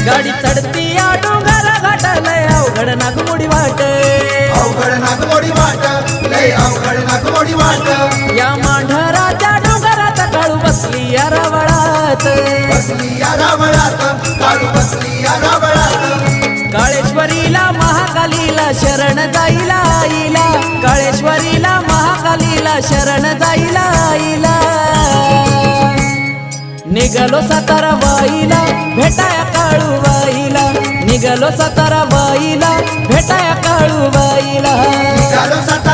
गाडी चढती या डोंगर घाट लय अवघड नागमोडी वाट, अवघड नागमोडी वाट, लय अवघड नागमोडी वाट. या मांढराच्या डोंगरात काळू बसली या रावळात, बसली या रावळात, काळू बसली या रावळात. काळेश्वरीला महाकालीला शरण जाईला आईला, काळेश्वरीला महाकालीला शरण जाईला आईला. निघालो सातारा बाईला भेटाया काळू बाईला, निघालो सातारा बाईला भेटाया काळू बाईला. निघालो सातारा